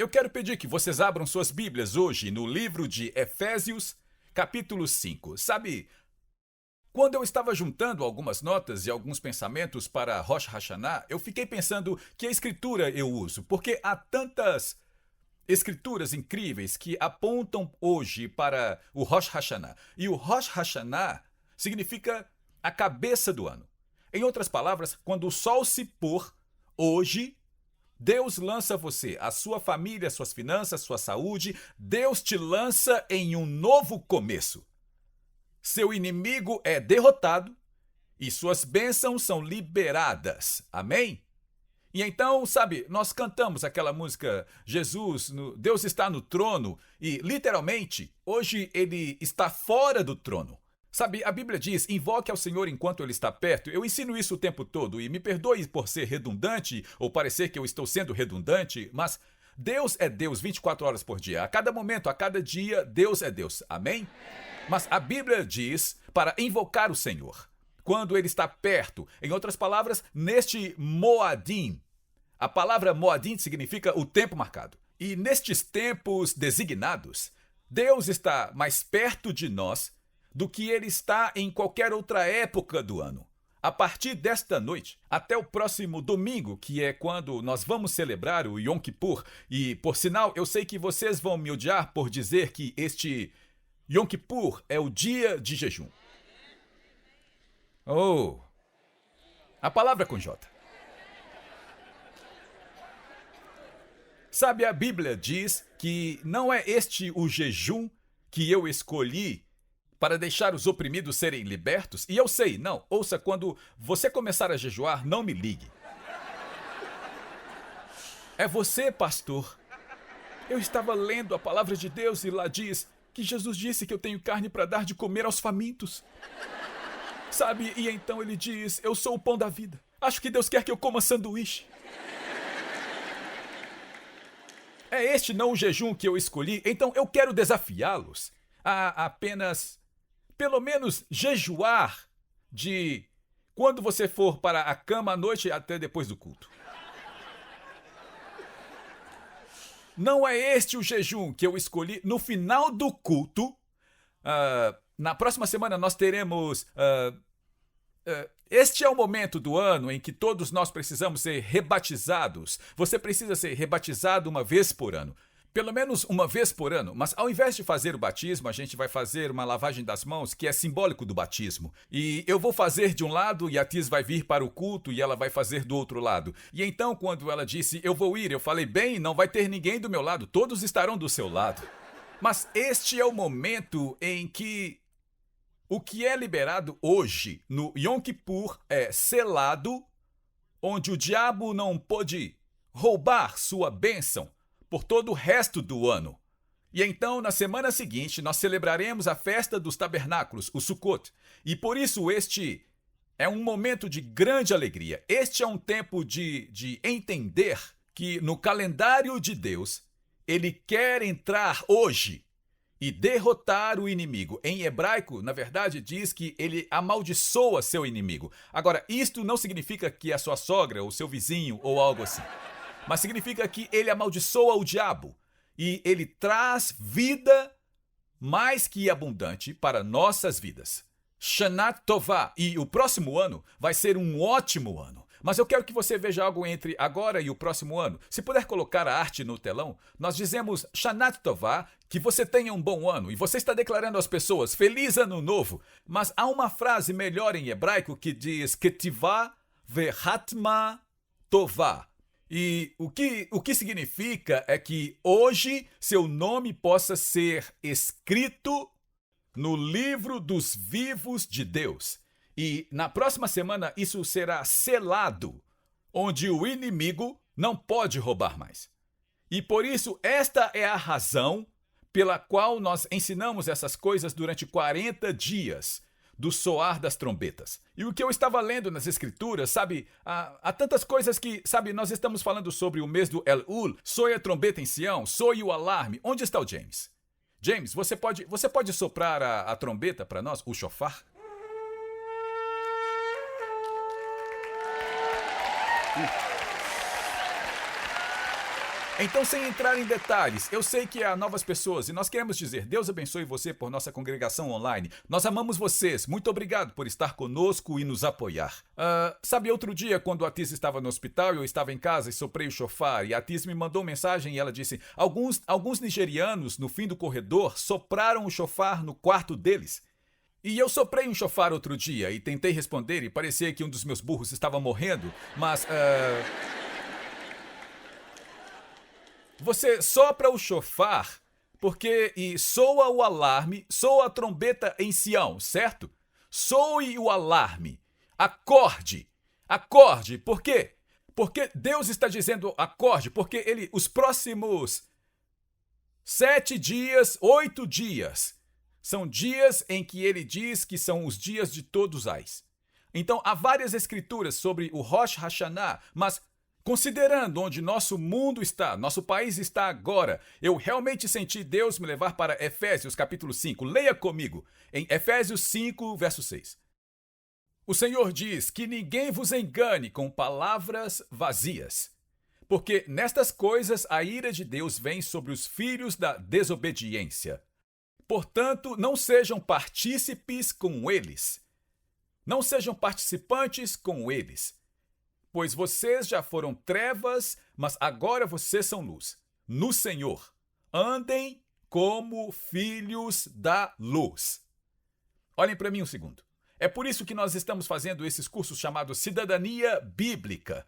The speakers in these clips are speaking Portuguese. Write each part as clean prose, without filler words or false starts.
Eu quero pedir que vocês abram suas Bíblias hoje no livro de Efésios, capítulo 5. Sabe, quando eu estava juntando algumas notas e alguns pensamentos para Rosh Hashanah, eu fiquei pensando que a escritura eu uso, porque há tantas escrituras incríveis que apontam hoje para o Rosh Hashanah. E o Rosh Hashanah significa a cabeça do ano. Em outras palavras, quando o sol se pôr hoje, Deus lança você, a sua família, suas finanças, sua saúde. Deus te lança em um novo começo. Seu inimigo é derrotado e suas bênçãos são liberadas. Amém? E então, sabe, nós cantamos aquela música Jesus, Deus está no trono e, literalmente, hoje ele está fora do trono. Sabe, a Bíblia diz, invoque ao Senhor enquanto Ele está perto. Eu ensino isso o tempo todo e me perdoe por ser redundante ou parecer que eu estou sendo redundante, mas Deus é Deus 24 horas por dia. A cada momento, a cada dia, Deus é Deus. Amém? Mas a Bíblia diz para invocar o Senhor quando Ele está perto. Em outras palavras, neste Moadim. A palavra Moadim significa o tempo marcado. E nestes tempos designados, Deus está mais perto de nós do que ele está em qualquer outra época do ano. A partir desta noite, até o próximo domingo, que é quando nós vamos celebrar o Yom Kippur, e, por sinal, eu sei que vocês vão me odiar por dizer que este Yom Kippur é o dia de jejum. Oh, a palavra com J. Sabe, a Bíblia diz que não é este o jejum que eu escolhi para deixar os oprimidos serem libertos? E eu sei, não, ouça, quando você começar a jejuar, não me ligue. É você, pastor. Eu estava lendo a palavra de Deus e lá diz que Jesus disse que eu tenho carne para dar de comer aos famintos. Sabe, e então ele diz, eu sou o pão da vida. Acho que Deus quer que eu coma sanduíche. É este não o jejum que eu escolhi, então eu quero desafiá-los a apenas pelo menos jejuar de quando você for para a cama à noite até depois do culto. Não é este o jejum que eu escolhi no final do culto. Na próxima semana nós teremos... este é o momento do ano em que todos nós precisamos ser rebatizados. Você precisa ser rebatizado uma vez por ano. Pelo menos uma vez por ano, mas ao invés de fazer o batismo, a gente vai fazer uma lavagem das mãos, que é simbólico do batismo. E eu vou fazer de um lado e a Tis vai vir para o culto e ela vai fazer do outro lado. E então, quando ela disse, eu vou ir, eu falei, bem, não vai ter ninguém do meu lado, todos estarão do seu lado. Mas este é o momento em que o que é liberado hoje no Yom Kippur é selado, onde o diabo não pôde roubar sua bênção por todo o resto do ano. E então, na semana seguinte, nós celebraremos a festa dos tabernáculos, o Sukkot. E por isso este é um momento de grande alegria. Este é um tempo de entender que no calendário de Deus, Ele quer entrar hoje e derrotar o inimigo. Em hebraico, na verdade, diz que ele amaldiçoa seu inimigo. Agora, isto não significa que a sua sogra, ou seu vizinho, ou algo assim. Mas significa que ele amaldiçoa o diabo e ele traz vida mais que abundante para nossas vidas. Shana Tová. E o próximo ano vai ser um ótimo ano. Mas eu quero que você veja algo entre agora e o próximo ano. Se puder colocar a arte no telão, nós dizemos Shana Tová, que você tenha um bom ano. E você está declarando às pessoas, Feliz Ano Novo. Mas há uma frase melhor em hebraico que diz Ketivá vehatma tová. E o que significa é que hoje seu nome possa ser escrito no livro dos vivos de Deus. E na próxima semana isso será selado, onde o inimigo não pode roubar mais. E por isso esta é a razão pela qual nós ensinamos essas coisas durante 40 dias. Do soar das trombetas. E o que eu estava lendo nas escrituras, sabe, há tantas coisas que, sabe, nós estamos falando sobre o mês do Elul, soe a trombeta em Sião, soe o alarme. Onde está o James? James, você pode soprar a trombeta para nós, o shofar? Então, sem entrar em detalhes, eu sei que há novas pessoas e nós queremos dizer, Deus abençoe você por nossa congregação online. Nós amamos vocês. Muito obrigado por estar conosco e nos apoiar. Sabe, outro dia, quando a Tis estava no hospital, eu estava em casa e soprei o chofar, e a Tis me mandou mensagem e ela disse, alguns nigerianos no fim do corredor sopraram o chofar no quarto deles. E eu soprei um chofar outro dia e tentei responder e parecia que um dos meus burros estava morrendo, mas... Você sopra o chofar e soa o alarme, soa a trombeta em Sião, certo? Soe o alarme. Acorde. Acorde. Por quê? Porque Deus está dizendo acorde, porque os próximos 7 dias, 8 dias, são dias em que ele diz que são os dias de todos ais. Então, há várias escrituras sobre o Rosh Hashanah, mas considerando onde nosso mundo está, nosso país está agora, eu realmente senti Deus me levar para Efésios capítulo 5. Leia comigo, em Efésios 5, verso 6. O Senhor diz que ninguém vos engane com palavras vazias, porque nestas coisas a ira de Deus vem sobre os filhos da desobediência. Portanto, não sejam partícipes com eles. Não sejam participantes com eles. Pois vocês já foram trevas, mas agora vocês são luz. No Senhor, andem como filhos da luz. Olhem para mim um segundo. É por isso que nós estamos fazendo esses cursos chamados Cidadania Bíblica.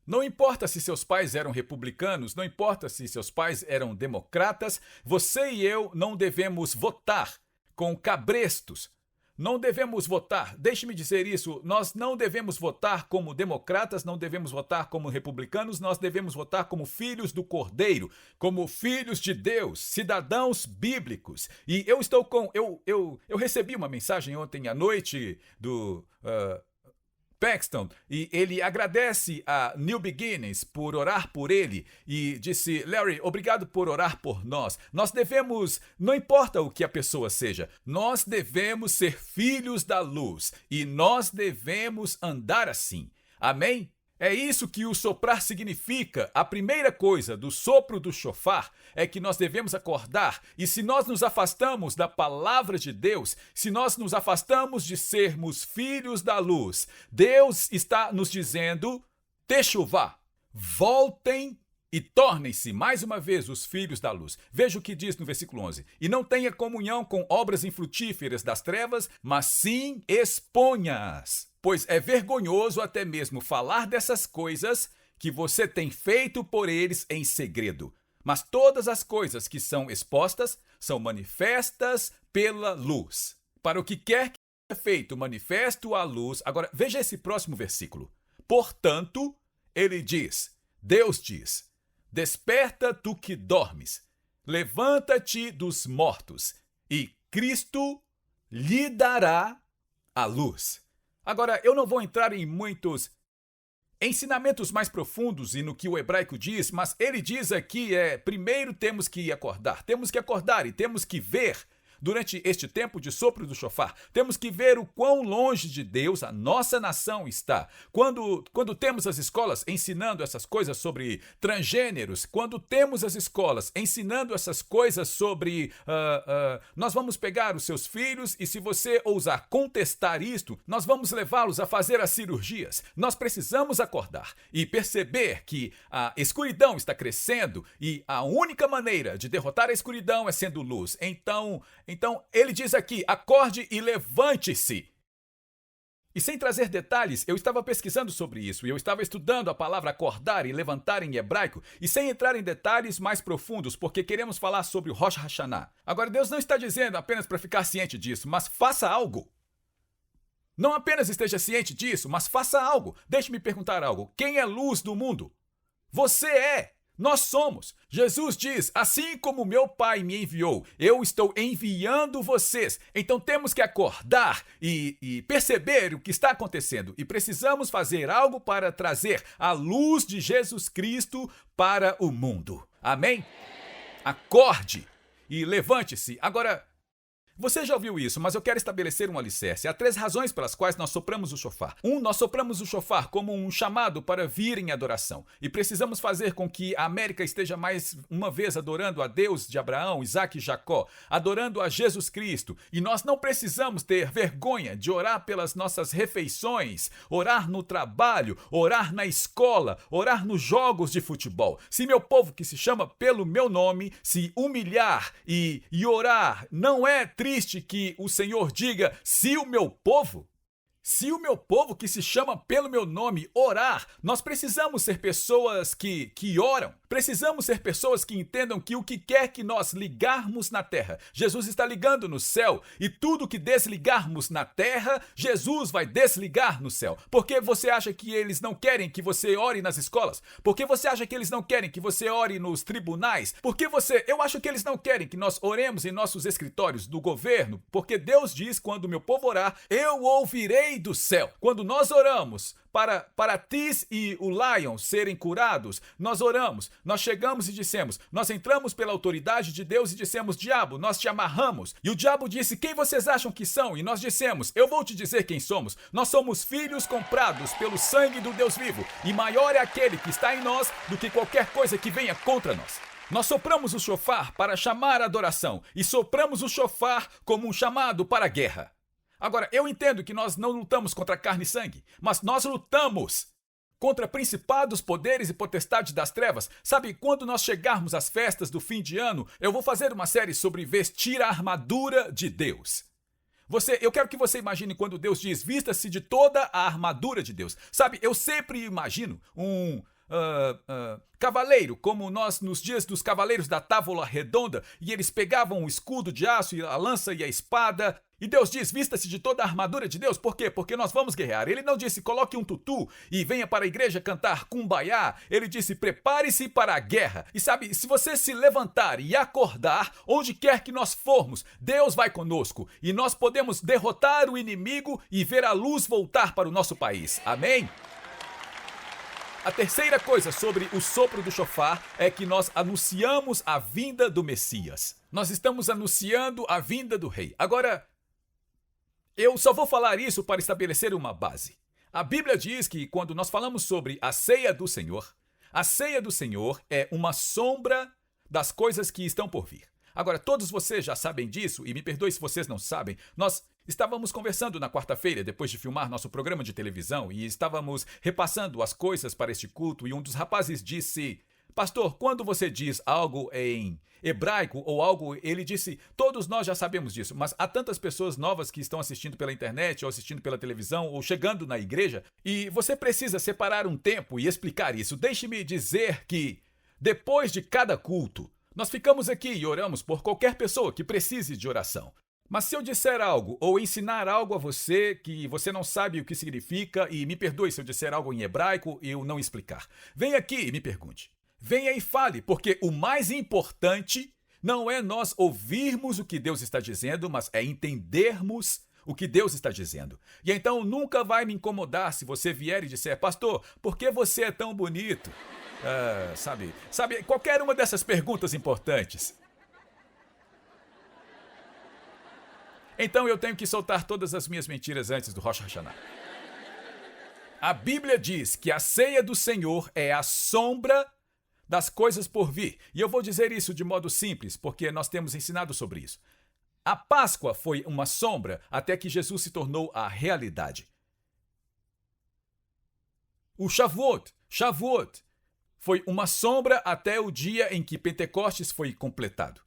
Não importa se seus pais eram republicanos, não importa se seus pais eram democratas, você e eu não devemos votar com cabrestos. Não devemos votar, deixe-me dizer isso, nós não devemos votar como democratas, não devemos votar como republicanos, nós devemos votar como filhos do Cordeiro, como filhos de Deus, cidadãos bíblicos. E eu recebi uma mensagem ontem à noite do Paxton, e ele agradece a New Beginnings por orar por ele e disse, Larry, obrigado por orar por nós. Nós devemos, não importa o que a pessoa seja, nós devemos ser filhos da luz e nós devemos andar assim. Amém? É isso que o soprar significa. A primeira coisa do sopro do chofar é que nós devemos acordar. E se nós nos afastamos da palavra de Deus, se nós nos afastamos de sermos filhos da luz, Deus está nos dizendo, techuvá, voltem e tornem-se mais uma vez os filhos da luz. Veja o que diz no versículo 11. E não tenha comunhão com obras infrutíferas das trevas, mas sim exponha-as. Pois é vergonhoso até mesmo falar dessas coisas que você tem feito por eles em segredo. Mas todas as coisas que são expostas são manifestas pela luz. Para o que quer que seja feito manifesto à luz. Agora, veja esse próximo versículo. Portanto, ele diz, Deus diz, desperta tu que dormes, levanta-te dos mortos, e Cristo lhe dará a luz. Agora, eu não vou entrar em muitos ensinamentos mais profundos e no que o hebraico diz, mas ele diz aqui primeiro temos que acordar e temos que ver durante este tempo de sopro do chofar. Temos que ver o quão longe de Deus a nossa nação está. Quando temos as escolas ensinando essas coisas sobre transgêneros, quando temos as escolas ensinando essas coisas sobre... nós vamos pegar os seus filhos e se você ousar contestar isto, nós vamos levá-los a fazer as cirurgias. Nós precisamos acordar e perceber que a escuridão está crescendo e a única maneira de derrotar a escuridão é sendo luz. Então, ele diz aqui, acorde e levante-se. E sem trazer detalhes, eu estava pesquisando sobre isso, e eu estava estudando a palavra acordar e levantar em hebraico, e sem entrar em detalhes mais profundos, porque queremos falar sobre o Rosh Hashanah. Agora, Deus não está dizendo apenas para ficar ciente disso, mas faça algo. Não apenas esteja ciente disso, mas faça algo. Deixe-me perguntar algo. Quem é luz do mundo? Você é. Nós somos. Jesus diz, assim como meu Pai me enviou, eu estou enviando vocês. Então temos que acordar e perceber o que está acontecendo. E precisamos fazer algo para trazer a luz de Jesus Cristo para o mundo. Amém? Acorde e levante-se. Agora, Você já ouviu isso, mas eu quero estabelecer um alicerce. Há 3 razões pelas quais nós sopramos o chofar. Nós sopramos o chofar como um chamado para vir em adoração. E precisamos fazer com que a América esteja mais uma vez adorando a Deus de Abraão, Isaque e Jacó, adorando a Jesus Cristo. E nós não precisamos ter vergonha de orar pelas nossas refeições, orar no trabalho, orar na escola, orar nos jogos de futebol. Se meu povo que se chama pelo meu nome se humilhar e orar, não é triste que o Senhor diga, se o meu povo que se chama pelo meu nome orar, nós precisamos ser pessoas que oram. Precisamos ser pessoas que entendam que o que quer que nós ligarmos na terra, Jesus está ligando no céu. E tudo que desligarmos na terra, Jesus vai desligar no céu. Por que você acha que eles não querem que você ore nas escolas? Por que você acha que eles não querem que você ore nos tribunais? Eu acho que eles não querem que nós oremos em nossos escritórios do governo, porque Deus diz, quando o meu povo orar, eu ouvirei do céu. Quando nós oramos para Tis e o Lion serem curados, nós oramos, nós chegamos e dissemos, nós entramos pela autoridade de Deus e dissemos, diabo, nós te amarramos. E o diabo disse, quem vocês acham que são? E nós dissemos, eu vou te dizer quem somos. Nós somos filhos comprados pelo sangue do Deus vivo, e maior é aquele que está em nós do que qualquer coisa que venha contra nós. Nós sopramos o chofar para chamar a adoração, e sopramos o chofar como um chamado para a guerra. Agora, eu entendo que nós não lutamos contra carne e sangue, mas nós lutamos contra principados, poderes e potestades das trevas. Sabe, quando nós chegarmos às festas do fim de ano, eu vou fazer uma série sobre vestir a armadura de Deus. Eu quero que você imagine quando Deus diz, vista-se de toda a armadura de Deus. Sabe, eu sempre imagino um cavaleiro, como nós nos dias dos cavaleiros da Távola Redonda, e eles pegavam o escudo de aço, e a lança e a espada. E Deus diz, vista-se de toda a armadura de Deus. Por quê? Porque nós vamos guerrear. Ele não disse, coloque um tutu e venha para a igreja cantar Kumbaya. Ele disse, prepare-se para a guerra. E sabe, se você se levantar e acordar, onde quer que nós formos, Deus vai conosco. E nós podemos derrotar o inimigo e ver a luz voltar para o nosso país. Amém? A terceira coisa sobre o sopro do chofar é que nós anunciamos a vinda do Messias. Nós estamos anunciando a vinda do rei. Agora, eu só vou falar isso para estabelecer uma base. A Bíblia diz que quando nós falamos sobre a ceia do Senhor é uma sombra das coisas que estão por vir. Agora, todos vocês já sabem disso, e me perdoe se vocês não sabem, nós estávamos conversando na quarta-feira, depois de filmar nosso programa de televisão, e estávamos repassando as coisas para este culto, e um dos rapazes disse, pastor, quando você diz algo em hebraico ou algo, ele disse, todos nós já sabemos disso, mas há tantas pessoas novas que estão assistindo pela internet, ou assistindo pela televisão, ou chegando na igreja, e você precisa separar um tempo e explicar isso. Deixe-me dizer que, depois de cada culto, nós ficamos aqui e oramos por qualquer pessoa que precise de oração. Mas se eu disser algo ou ensinar algo a você que você não sabe o que significa, e me perdoe se eu disser algo em hebraico e eu não explicar, venha aqui e me pergunte. Venha e fale, porque o mais importante não é nós ouvirmos o que Deus está dizendo, mas é entendermos o que Deus está dizendo. E então nunca vai me incomodar se você vier e disser, pastor, por que você é tão bonito? Sabe, qualquer uma dessas perguntas importantes. Então eu tenho que soltar todas as minhas mentiras antes do Rosh Hashanah. A Bíblia diz que a ceia do Senhor é a sombra das coisas por vir. E eu vou dizer isso de modo simples, porque nós temos ensinado sobre isso. A Páscoa foi uma sombra até que Jesus se tornou a realidade. O Shavuot foi uma sombra até o dia em que Pentecostes foi completado.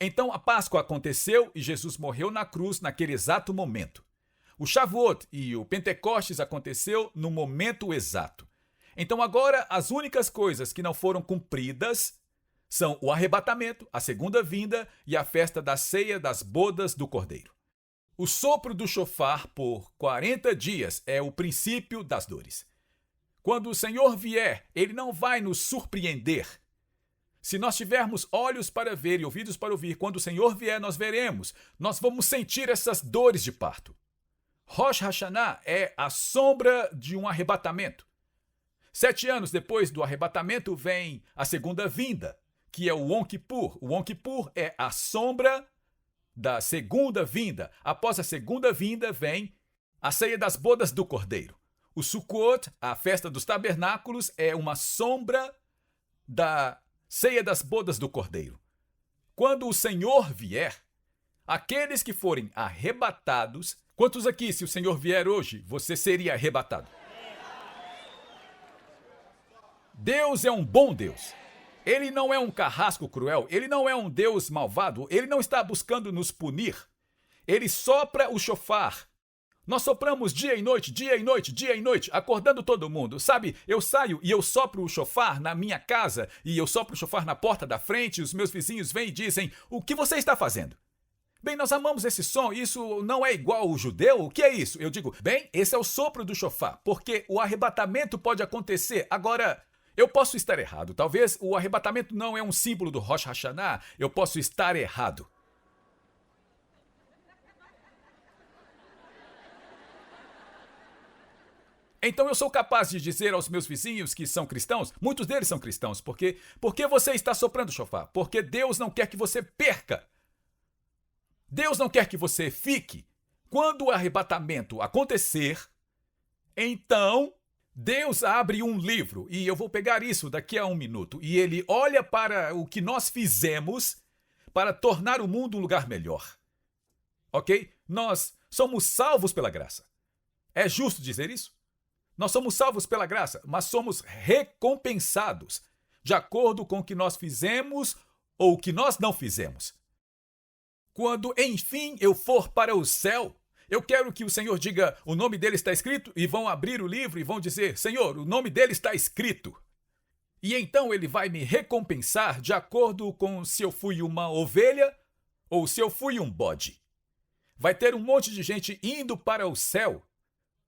Então a Páscoa aconteceu e Jesus morreu na cruz naquele exato momento. O Shavuot e o Pentecostes aconteceu no momento exato. Então agora as únicas coisas que não foram cumpridas são o arrebatamento, a segunda vinda e a festa da ceia das bodas do Cordeiro. O sopro do chofar por 40 dias é o princípio das dores. Quando o Senhor vier, ele não vai nos surpreender. Se nós tivermos olhos para ver e ouvidos para ouvir, quando o Senhor vier, nós veremos. Nós vamos sentir essas dores de parto. Rosh Hashanah é a sombra de um arrebatamento. 7 anos depois do arrebatamento vem a segunda vinda, que é o Yom Kippur. O Yom Kippur é a sombra da segunda vinda. Após a segunda vinda vem a ceia das bodas do Cordeiro. O Sukkot, a festa dos tabernáculos, é uma sombra da ceia das bodas do Cordeiro. Quando o Senhor vier, aqueles que forem arrebatados... Quantos aqui, se o Senhor vier hoje, você seria arrebatado? Deus é um bom Deus. Ele não é um carrasco cruel, ele não é um Deus malvado, ele não está buscando nos punir. Ele sopra o chofar. Nós sopramos dia e noite, dia e noite, dia e noite, acordando todo mundo. Sabe, eu saio e eu sopro o chofar na minha casa e eu sopro o chofar na porta da frente e os meus vizinhos vêm e dizem: o que você está fazendo? Bem, nós amamos esse som, isso não é igual ao judeu, o que é isso? Eu digo, bem, esse é o sopro do chofar, porque o arrebatamento pode acontecer. Agora, eu posso estar errado, talvez o arrebatamento não é um símbolo do Rosh Hashanah, eu posso estar errado. Então eu sou capaz de dizer aos meus vizinhos que são cristãos, muitos deles são cristãos, porque você está soprando chofar? Porque Deus não quer que você perca. Deus não quer que você fique. Quando o arrebatamento acontecer, então Deus abre um livro, e eu vou pegar isso daqui a um minuto, e ele olha para o que nós fizemos para tornar o mundo um lugar melhor. Ok? Nós somos salvos pela graça. É justo dizer isso? Nós somos salvos pela graça, mas somos recompensados de acordo com o que nós fizemos ou o que nós não fizemos. Quando, enfim, eu for para o céu, eu quero que o Senhor diga, o nome dele está escrito, e vão abrir o livro e vão dizer, Senhor, o nome dele está escrito. E então ele vai me recompensar de acordo com se eu fui uma ovelha ou se eu fui um bode. Vai ter um monte de gente indo para o céu,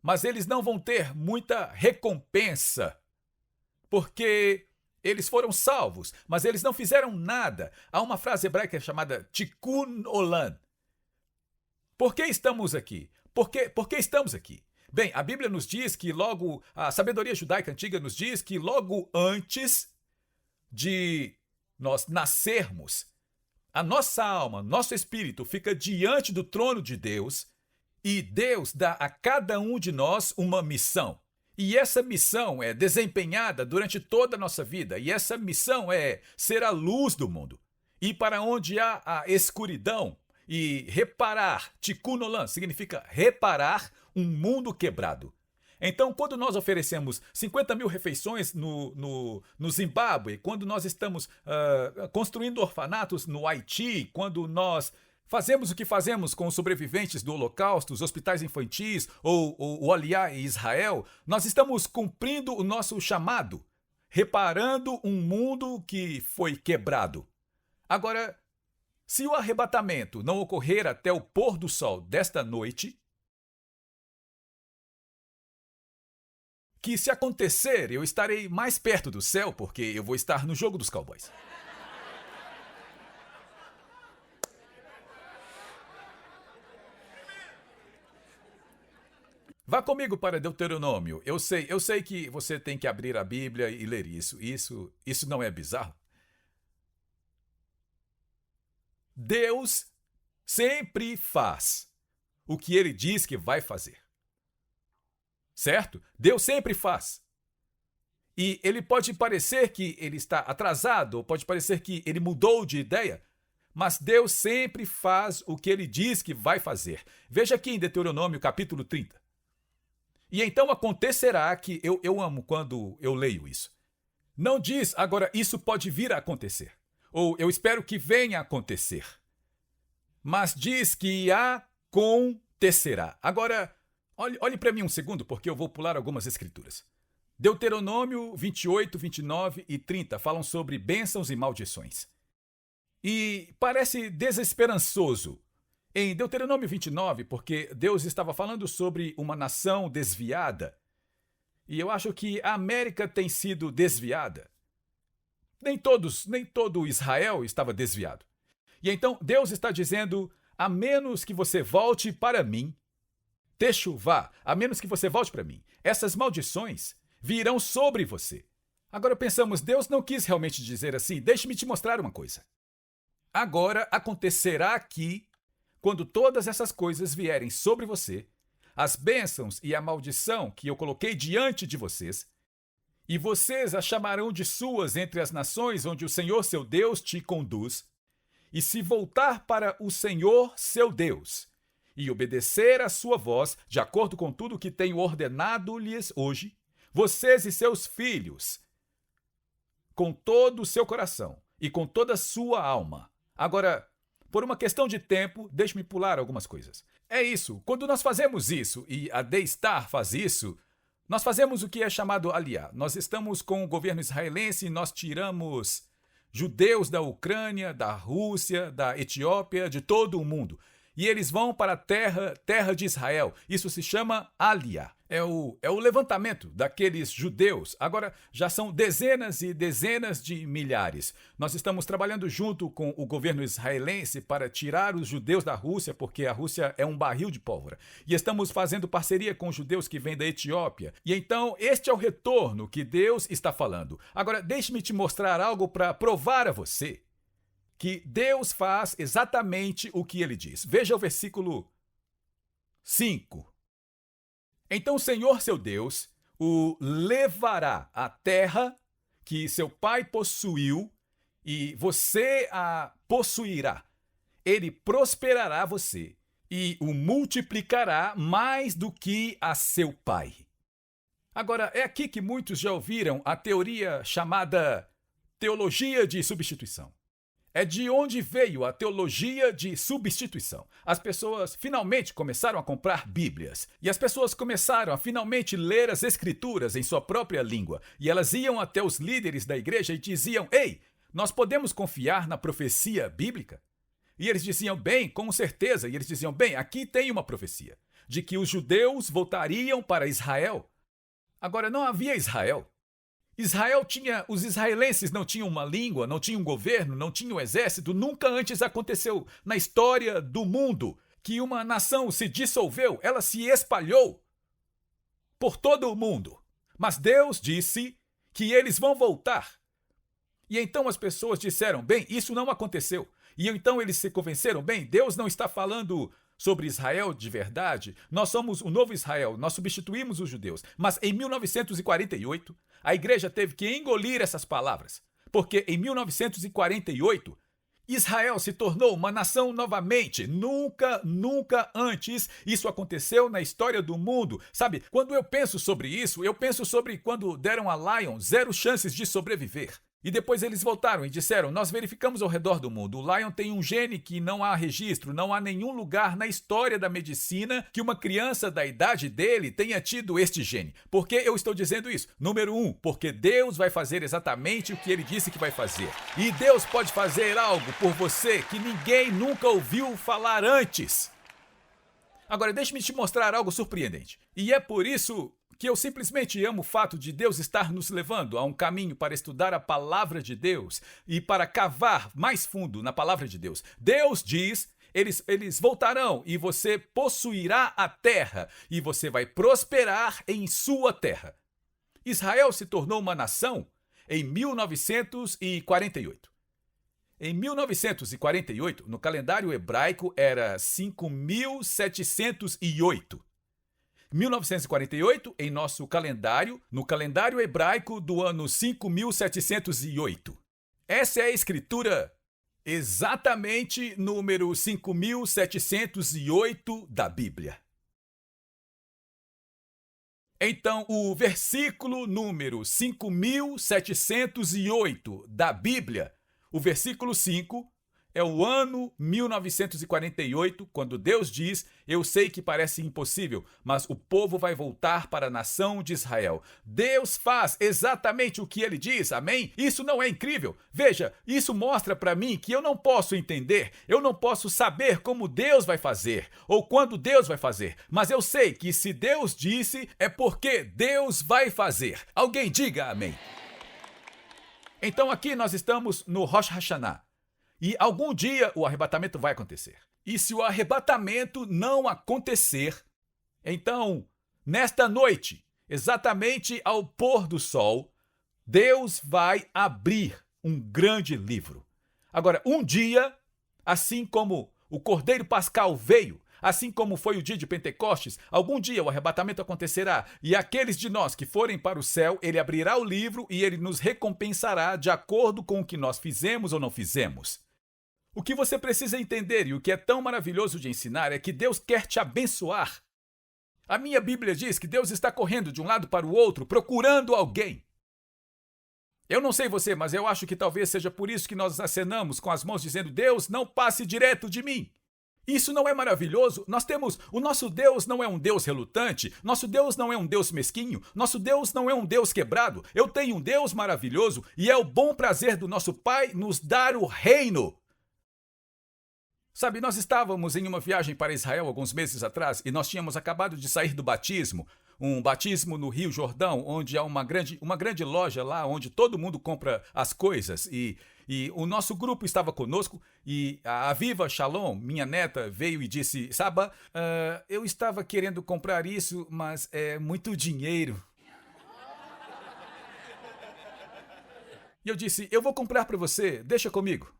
mas eles não vão ter muita recompensa, porque eles foram salvos, mas eles não fizeram nada. Há uma frase hebraica chamada Tikkun Olam. Por que estamos aqui? Por que estamos aqui? Bem, a Bíblia nos diz que a sabedoria judaica antiga nos diz que logo antes de nós nascermos, a nossa alma, nosso espírito fica diante do trono de Deus e Deus dá a cada um de nós uma missão. E essa missão é desempenhada durante toda a nossa vida. E essa missão é ser a luz do mundo. E para onde há a escuridão e reparar, Tikkun Olam significa reparar um mundo quebrado. Então, quando nós oferecemos 50 mil refeições no Zimbábue, quando nós estamos construindo orfanatos no Haiti, quando nós fazemos o que fazemos com os sobreviventes do Holocausto, os hospitais infantis ou o Aliyah em Israel, nós estamos cumprindo o nosso chamado, reparando um mundo que foi quebrado. Agora, se o arrebatamento não ocorrer até o pôr do sol desta noite, que se acontecer, eu estarei mais perto do céu, porque eu vou estar no jogo dos Cowboys. Vá comigo para Deuteronômio. Eu sei que você tem que abrir a Bíblia e ler isso. Isso não é bizarro? Deus sempre faz o que ele diz que vai fazer. Certo? Deus sempre faz. E ele pode parecer que ele está atrasado, ou pode parecer que ele mudou de ideia, mas Deus sempre faz o que ele diz que vai fazer. Veja aqui em Deuteronômio capítulo 30. E então acontecerá que eu amo quando eu leio isso. Não diz, agora isso pode vir a acontecer. Ou eu espero que venha a acontecer. Mas diz que acontecerá. Agora, olhe para mim um segundo, porque eu vou pular algumas escrituras. Deuteronômio 28, 29 e 30 falam sobre bênçãos e maldições. E parece desesperançoso em Deuteronômio 29, porque Deus estava falando sobre uma nação desviada. E eu acho que a América tem sido desviada. Nem todo Israel estava desviado. E então Deus está dizendo, a menos que você volte para mim, techuvá, a menos que você volte para mim, essas maldições virão sobre você. Agora pensamos, Deus não quis realmente dizer assim, deixe-me te mostrar uma coisa. Agora acontecerá que quando todas essas coisas vierem sobre você, as bênçãos e a maldição que eu coloquei diante de vocês, e vocês as chamarão de suas entre as nações onde o Senhor seu Deus te conduz, e se voltar para o Senhor seu Deus, e obedecer a sua voz, de acordo com tudo que tenho ordenado-lhes hoje, vocês e seus filhos, com todo o seu coração e com toda a sua alma. Agora, por uma questão de tempo, deixe-me pular algumas coisas. É isso, quando nós fazemos isso, e a Daystar faz isso, nós fazemos o que é chamado aliá. Nós estamos com o governo israelense e nós tiramos judeus da Ucrânia, da Rússia, da Etiópia, de todo o mundo. E eles vão para a terra de Israel. Isso se chama aliá. É o levantamento daqueles judeus. Agora, já são dezenas e dezenas de milhares. Nós estamos trabalhando junto com o governo israelense para tirar os judeus da Rússia, porque a Rússia é um barril de pólvora. E estamos fazendo parceria com os judeus que vêm da Etiópia. E então, este é o retorno que Deus está falando. Agora, deixe-me te mostrar algo para provar a você que Deus faz exatamente o que ele diz. Veja o versículo 5. Então o Senhor seu Deus o levará à terra que seu pai possuiu e você a possuirá. Ele prosperará você e o multiplicará mais do que a seu pai. Agora, é aqui que muitos já ouviram a teoria chamada teologia de substituição. É de onde veio a teologia de substituição. As pessoas finalmente começaram a comprar Bíblias. E as pessoas começaram a finalmente ler as Escrituras em sua própria língua. E elas iam até os líderes da igreja e diziam: Ei, nós podemos confiar na profecia bíblica? E eles diziam: Bem, com certeza. E eles diziam: Bem, aqui tem uma profecia de que os judeus voltariam para Israel. Agora, não havia Israel. Os israelenses não tinham uma língua, não tinham um governo, não tinham um exército. Nunca antes aconteceu na história do mundo que uma nação se dissolveu, ela se espalhou por todo o mundo. Mas Deus disse que eles vão voltar. E então as pessoas disseram: bem, isso não aconteceu. E então eles se convenceram: bem, Deus não está falando sobre Israel de verdade. Nós somos o novo Israel, nós substituímos os judeus. Mas em 1948, a igreja teve que engolir essas palavras, porque em 1948, Israel se tornou uma nação novamente. Nunca antes isso aconteceu na história do mundo. Sabe, quando eu penso sobre isso, eu penso sobre quando deram a Lion 0 chances de sobreviver. E depois eles voltaram e disseram: nós verificamos ao redor do mundo, o Lion tem um gene que não há registro, não há nenhum lugar na história da medicina que uma criança da idade dele tenha tido este gene. Por que eu estou dizendo isso? Número 1, porque Deus vai fazer exatamente o que ele disse que vai fazer. E Deus pode fazer algo por você que ninguém nunca ouviu falar antes. Agora, deixe-me te mostrar algo surpreendente. E é por isso que eu simplesmente amo o fato de Deus estar nos levando a um caminho para estudar a palavra de Deus e para cavar mais fundo na palavra de Deus. Deus diz: eles voltarão e você possuirá a terra e você vai prosperar em sua terra. Israel se tornou uma nação em 1948. Em 1948, no calendário hebraico, era 5.708. 1948, em nosso calendário, no calendário hebraico do ano 5.708. Essa é a escritura exatamente número 5.708 da Bíblia. Então, o versículo número 5.708 da Bíblia, o versículo 5, é o ano 1948, quando Deus diz: eu sei que parece impossível, mas o povo vai voltar para a nação de Israel. Deus faz exatamente o que ele diz, amém? Isso não é incrível? Veja, isso mostra para mim que eu não posso entender, eu não posso saber como Deus vai fazer, ou quando Deus vai fazer, mas eu sei que se Deus disse, é porque Deus vai fazer. Alguém diga amém. Então aqui nós estamos no Rosh Hashanah. E algum dia o arrebatamento vai acontecer. E se o arrebatamento não acontecer, então, nesta noite, exatamente ao pôr do sol, Deus vai abrir um grande livro. Agora, um dia, assim como O Cordeiro Pascal veio. Assim como foi o dia de Pentecostes, algum dia o arrebatamento acontecerá, e aqueles de nós que forem para o céu, ele abrirá o livro e ele nos recompensará de acordo com o que nós fizemos ou não fizemos. O que você precisa entender e o que é tão maravilhoso de ensinar é que Deus quer te abençoar. A minha Bíblia diz que Deus está correndo de um lado para o outro, procurando alguém. Eu não sei você, mas eu acho que talvez seja por isso que nós acenamos com as mãos dizendo: Deus, não passe direto de mim. Isso não é maravilhoso? O nosso Deus não é um Deus relutante, nosso Deus não é um Deus mesquinho, nosso Deus não é um Deus quebrado. Eu tenho um Deus maravilhoso e é o bom prazer do nosso Pai nos dar o reino. Sabe, nós estávamos em uma viagem para Israel alguns meses atrás e nós tínhamos acabado de sair do batismo, um batismo no Rio Jordão, onde há uma grande loja lá onde todo mundo compra as coisas e o nosso grupo estava conosco e a Aviva Shalom, minha neta, veio e disse: Saba, eu estava querendo comprar isso, mas é muito dinheiro. E eu disse: eu vou comprar para você, deixa comigo.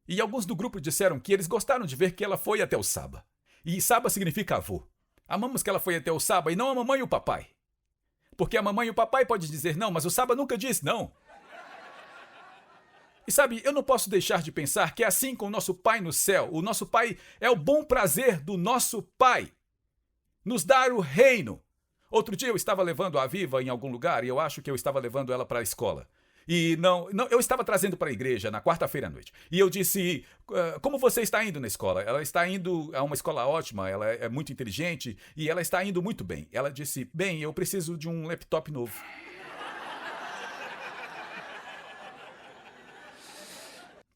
E alguns do grupo disseram que eles gostaram de ver que ela foi até o Saba. E Saba significa avô. Amamos que ela foi até o Saba e não a mamãe e o papai. Porque a mamãe e o papai podem dizer não, mas o Saba nunca diz não. E sabe, eu não posso deixar de pensar que é assim com o nosso Pai no céu. O nosso Pai é o bom prazer do nosso Pai nos dar o reino. Outro dia eu estava levando a Aviva em algum lugar e eu acho que eu estava levando ela para a escola. E não, eu estava trazendo para a igreja na quarta-feira à noite. E eu disse: como você está indo na escola? Ela está indo a uma escola ótima, ela é muito inteligente e ela está indo muito bem. Ela disse: bem, eu preciso de um laptop novo.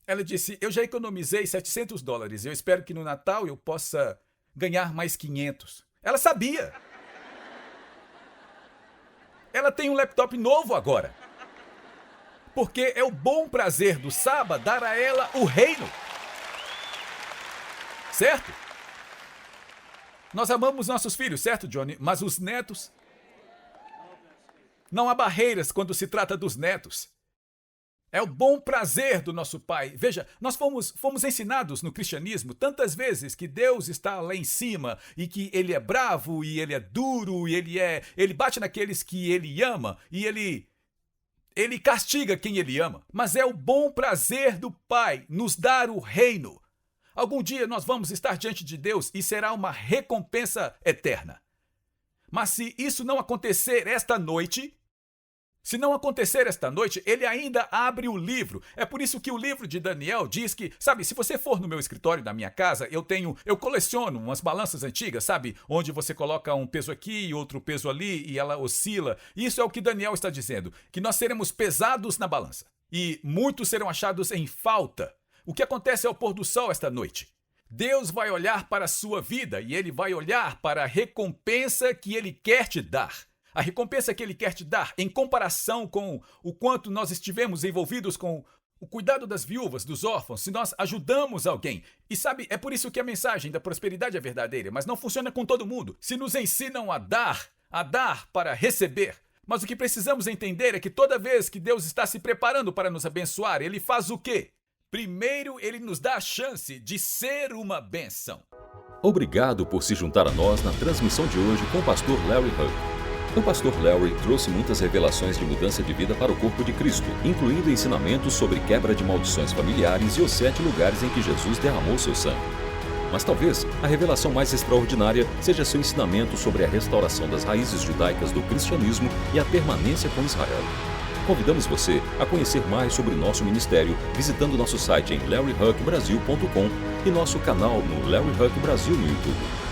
Ela disse: eu já economizei $700. Eu espero que no Natal eu possa ganhar mais 500. Ela sabia. Ela tem um laptop novo agora. Porque é o bom prazer do Saba dar a ela o reino. Certo? Nós amamos nossos filhos, certo, Johnny? Mas os netos... Não há barreiras quando se trata dos netos. É o bom prazer do nosso Pai. Veja, nós fomos ensinados no cristianismo tantas vezes que Deus está lá em cima e que Ele é bravo e Ele é duro e Ele bate naqueles que Ele ama e Ele castiga quem Ele ama. Mas é o bom prazer do Pai nos dar o reino. Algum dia nós vamos estar diante de Deus e será uma recompensa eterna. Mas se isso não acontecer esta noite... ele ainda abre o livro. É por isso que o livro de Daniel diz que, sabe, se você for no meu escritório da minha casa, eu coleciono umas balanças antigas, sabe? Onde você coloca um peso aqui e outro peso ali e ela oscila. Isso é o que Daniel está dizendo, que nós seremos pesados na balança. E muitos serão achados em falta. O que acontece ao pôr do sol esta noite? Deus vai olhar para a sua vida e Ele vai olhar para a recompensa que Ele quer te dar. A recompensa que Ele quer te dar em comparação com o quanto nós estivemos envolvidos com o cuidado das viúvas, dos órfãos, se nós ajudamos alguém. E sabe, é por isso que a mensagem da prosperidade é verdadeira, mas não funciona com todo mundo. Se nos ensinam a dar para receber. Mas o que precisamos entender é que toda vez que Deus está se preparando para nos abençoar, Ele faz o quê? Primeiro, Ele nos dá a chance de ser uma bênção. Obrigado por se juntar a nós na transmissão de hoje com o pastor Larry Huck. O pastor Larry trouxe muitas revelações de mudança de vida para o corpo de Cristo, incluindo ensinamentos sobre quebra de maldições familiares e os 7 lugares em que Jesus derramou seu sangue. Mas talvez a revelação mais extraordinária seja seu ensinamento sobre a restauração das raízes judaicas do cristianismo e a permanência com Israel. Convidamos você a conhecer mais sobre nosso ministério visitando nosso site em larryhuckbrasil.com e nosso canal no Larry Huck Brasil no YouTube.